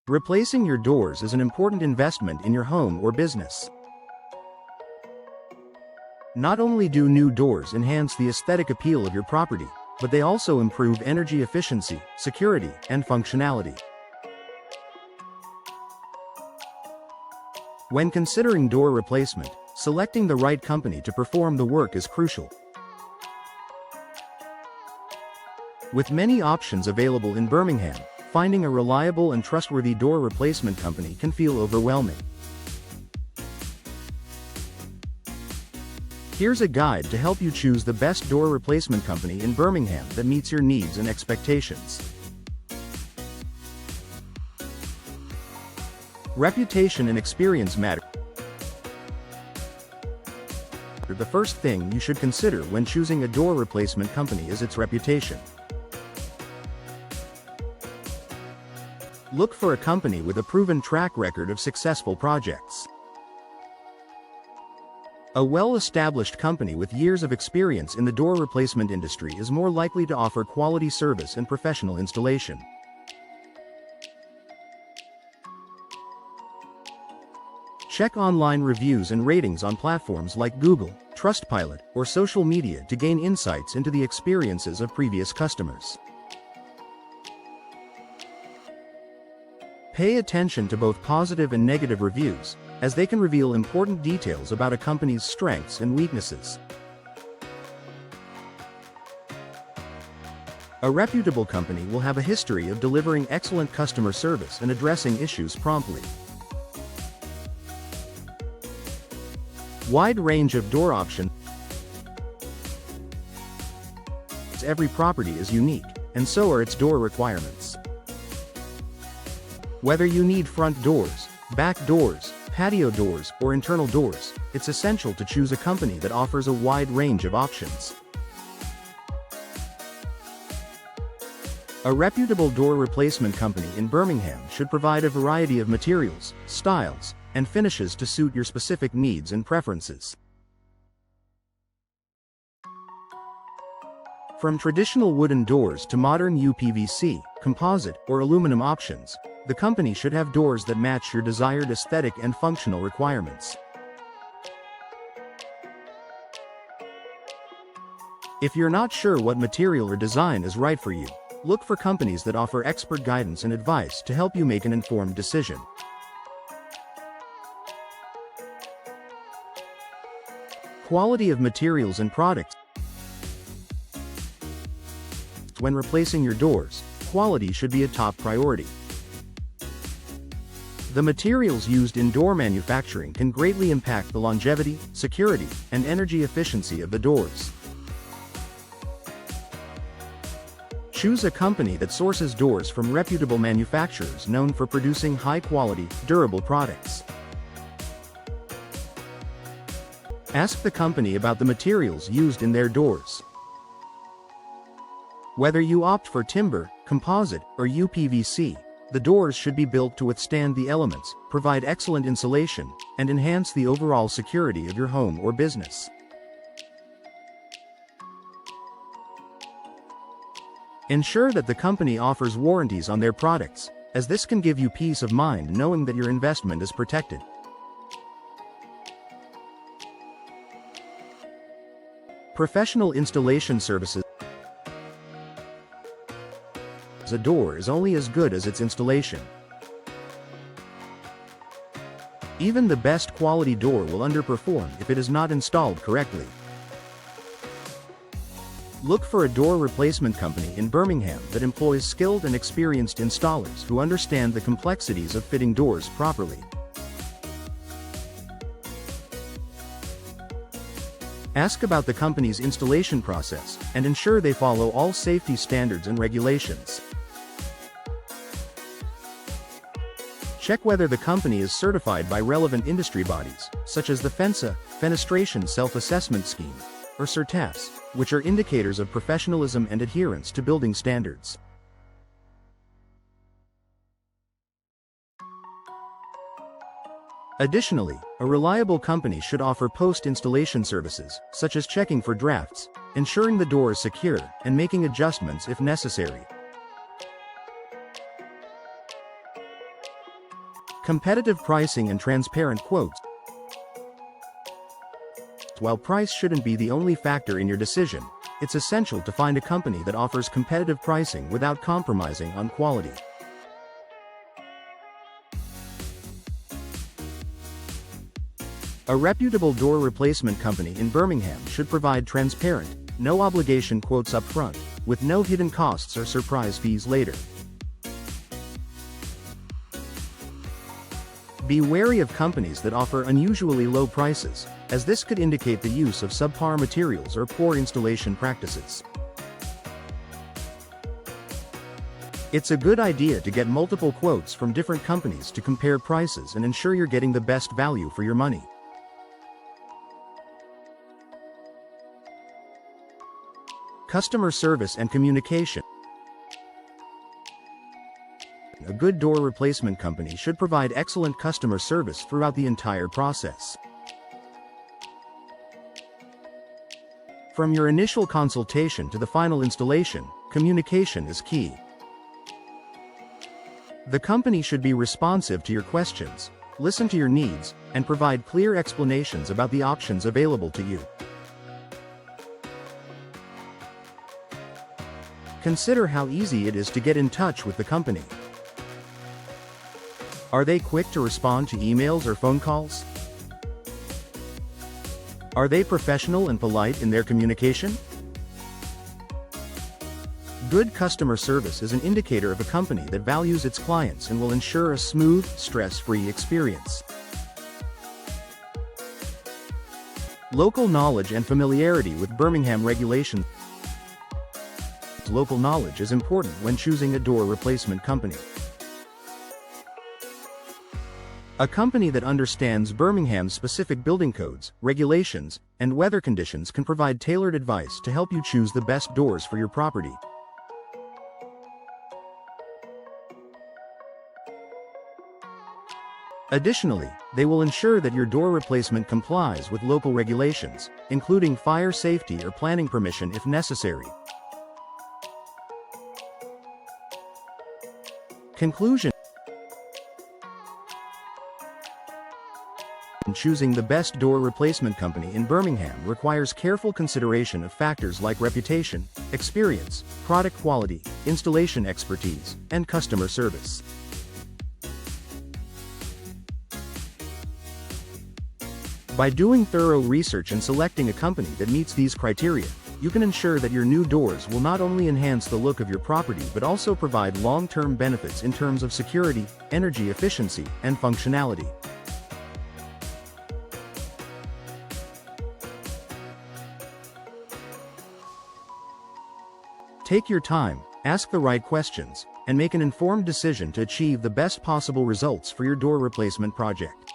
Replacing your doors is an important investment in your home or business. Not only do new doors enhance the aesthetic appeal of your property, but they also improve energy efficiency, security, and functionality. When considering door replacement, selecting the right company to perform the work is crucial. With many options available in Birmingham, finding a reliable and trustworthy door replacement company can feel overwhelming. Here's a guide to help you choose the best door replacement company in Birmingham that meets your needs and expectations. Reputation and experience matter. The first thing you should consider when choosing a door replacement company is its reputation. Look for a company with a proven track record of successful projects. A well-established company with years of experience in the door replacement industry is more likely to offer quality service and professional installation. Check online reviews and ratings on platforms like Google, Trustpilot, or social media to gain insights into the experiences of previous customers. Pay attention to both positive and negative reviews, as they can reveal important details about a company's strengths and weaknesses. A reputable company will have a history of delivering excellent customer service and addressing issues promptly. Wide range of door options. Every property is unique, and so are its door requirements. Whether you need front doors, back doors, patio doors, or internal doors, it's essential to choose a company that offers a wide range of options. A reputable door replacement company in Birmingham should provide a variety of materials, styles, and finishes to suit your specific needs and preferences. From traditional wooden doors to modern UPVC, composite, or aluminum options, the company should have doors that match your desired aesthetic and functional requirements. If you're not sure what material or design is right for you, look for companies that offer expert guidance and advice to help you make an informed decision. Quality of materials and products. When replacing your doors, quality should be a top priority. The materials used in door manufacturing can greatly impact the longevity, security, and energy efficiency of the doors. Choose a company that sources doors from reputable manufacturers known for producing high-quality, durable products. Ask the company about the materials used in their doors. Whether you opt for timber, composite, or UPVC, the doors should be built to withstand the elements, provide excellent insulation, and enhance the overall security of your home or business. Ensure that the company offers warranties on their products, as this can give you peace of mind knowing that your investment is protected. Professional installation services. A door is only as good as its installation. Even the best quality door will underperform if it is not installed correctly. Look for a door replacement company in Birmingham that employs skilled and experienced installers who understand the complexities of fitting doors properly. Ask about the company's installation process and ensure they follow all safety standards and regulations. Check whether the company is certified by relevant industry bodies, such as the FENSA, Fenestration Self-Assessment Scheme, or CERTAS, which are indicators of professionalism and adherence to building standards. Additionally, a reliable company should offer post-installation services, such as checking for drafts, ensuring the door is secure, and making adjustments if necessary. Competitive pricing and transparent quotes. While price shouldn't be the only factor in your decision, it's essential to find a company that offers competitive pricing without compromising on quality. A reputable door replacement company in Birmingham should provide transparent, no-obligation quotes up front, with no hidden costs or surprise fees later. Be wary of companies that offer unusually low prices, as this could indicate the use of subpar materials or poor installation practices. It's a good idea to get multiple quotes from different companies to compare prices and ensure you're getting the best value for your money. Customer service and communication. A good door replacement company should provide excellent customer service throughout the entire process. From your initial consultation to the final installation, communication is key. The company should be responsive to your questions, listen to your needs, and provide clear explanations about the options available to you. Consider how easy it is to get in touch with the company. Are they quick to respond to emails or phone calls? Are they professional and polite in their communication? Good customer service is an indicator of a company that values its clients and will ensure a smooth, stress-free experience. Local knowledge and familiarity with Birmingham regulations. Local knowledge is important when choosing a door replacement company. A company that understands Birmingham's specific building codes, regulations, and weather conditions can provide tailored advice to help you choose the best doors for your property. Additionally, they will ensure that your door replacement complies with local regulations, including fire safety or planning permission if necessary. Conclusion. Choosing the best door replacement company in Birmingham requires careful consideration of factors like reputation, experience, product quality, installation expertise, and customer service. By doing thorough research and selecting a company that meets these criteria, you can ensure that your new doors will not only enhance the look of your property but also provide long-term benefits in terms of security, energy efficiency, and functionality. Take your time, ask the right questions, and make an informed decision to achieve the best possible results for your door replacement project.